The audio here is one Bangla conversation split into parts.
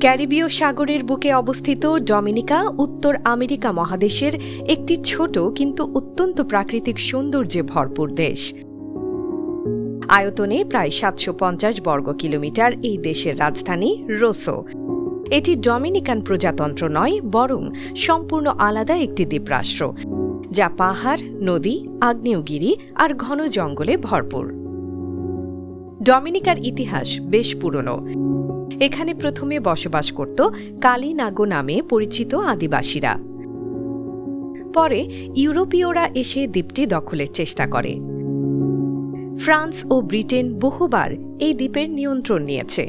ক্যারিবীয় সাগরের বুকে অবস্থিত ডমিনিকা উত্তর আমেরিকা মহাদেশের একটি ছোট কিন্তু অত্যন্ত প্রাকৃতিক সৌন্দর্যে ভরপুর দেশ। আয়তনে প্রায় ৭৫০ বর্গ কিলোমিটার এই দেশের রাজধানী রোসো। এটি ডমিনিকান প্রজাতন্ত্র নয়, বরং সম্পূর্ণ আলাদা একটি দ্বীপরাষ্ট্র, যা পাহাড়, নদী, আগ্নেয়গিরি আর ঘন জঙ্গলে ভরপুর। ডমিনিকার ইতিহাস বেশ পুরনো। এখানে প্রথমে বসবাস করত কালিনাগো নামে পরিচিত আদিবাসীরা। পরে ইউরোপীয়রা এসে দ্বীপটি দখলের চেষ্টা করে। ফ্রান্স ও ব্রিটেন বহুবার এই দ্বীপের নিয়ন্ত্রণ নিয়েছে।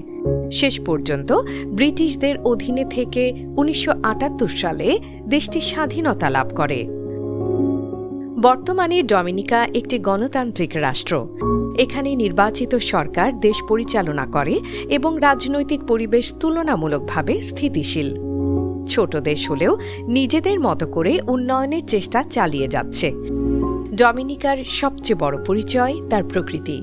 শেষ পর্যন্ত ব্রিটিশদের অধীনে থেকে ১৯৭৮ সালে দেশটি স্বাধীনতা লাভ করে। বর্তমানে ডমিনিকা একটি গণতান্ত্রিক রাষ্ট্র। এখানে নির্বাচিত সরকার দেশ পরিচালনা করে এবং রাজনৈতিক পরিবেশ তুলনামূলকভাবে স্থিতিশীল। ছোট দেশ হলেও নিজেদের মতো করে উন্নয়নের চেষ্টা চালিয়ে যাচ্ছে। ডমিনিকার সবচেয়ে বড় পরিচয় তার প্রকৃতি।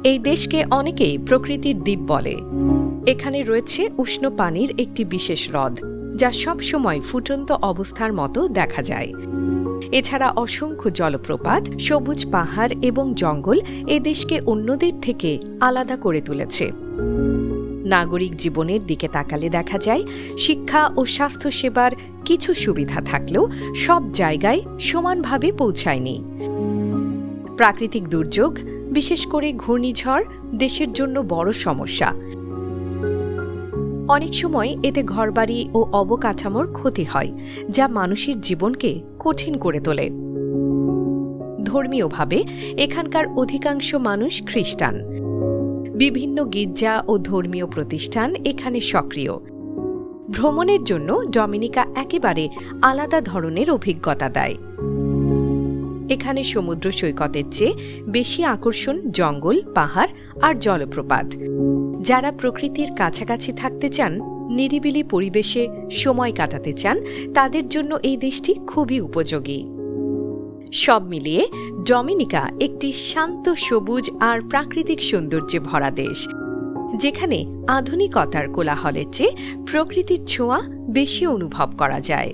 এই দেশকে অনেকেই প্রকৃতির দ্বীপ বলে। এখানে রয়েছে উষ্ণ পানির একটি বিশেষ হ্রদ, যা সবসময় ফুটন্ত অবস্থার মতো দেখা যায়। এছাড়া অসংখ্য জলপ্রপাত, সবুজ পাহাড় এবং জঙ্গল এ দেশকে অন্যদের থেকে আলাদা করে তুলেছে। নাগরিক জীবনের দিকে তাকালে দেখা যায় শিক্ষা ও স্বাস্থ্যসেবার কিছু সুবিধা থাকলেও সব জায়গায় সমানভাবে পৌঁছায়নি। প্রাকৃতিক দুর্যোগ, বিশেষ করে ঘূর্ণিঝড়, দেশের জন্য বড় সমস্যা। অনেক সময় এতে ঘরবাড়ি ও অবকাঠামোর ক্ষতি হয়, যা মানুষের জীবনকে কঠিন করে তোলে। ধর্মীয়ভাবে এখানকার অধিকাংশ মানুষ খ্রিস্টান। বিভিন্ন গির্জা ও ধর্মীয় প্রতিষ্ঠান এখানে সক্রিয়। ভ্রমণের জন্য ডমিনিকা একেবারে আলাদা ধরনের অভিজ্ঞতা দেয়। এখানে সমুদ্র সৈকতের চেয়ে বেশি আকর্ষণ জঙ্গল, পাহাড় আর জলপ্রপাত। যারা প্রকৃতির কাছাকাছি থাকতে চান, নিরিবিলি পরিবেশে সময় কাটাতে চান, তাদের জন্য এই দেশটি খুবই উপযোগী। সব মিলিয়ে ডমিনিকা একটি শান্ত, সবুজ আর প্রাকৃতিক সৌন্দর্যে ভরা দেশ, যেখানে আধুনিকতার কোলাহলের চেয়ে প্রকৃতির ছোঁয়া বেশি অনুভব করা যায়।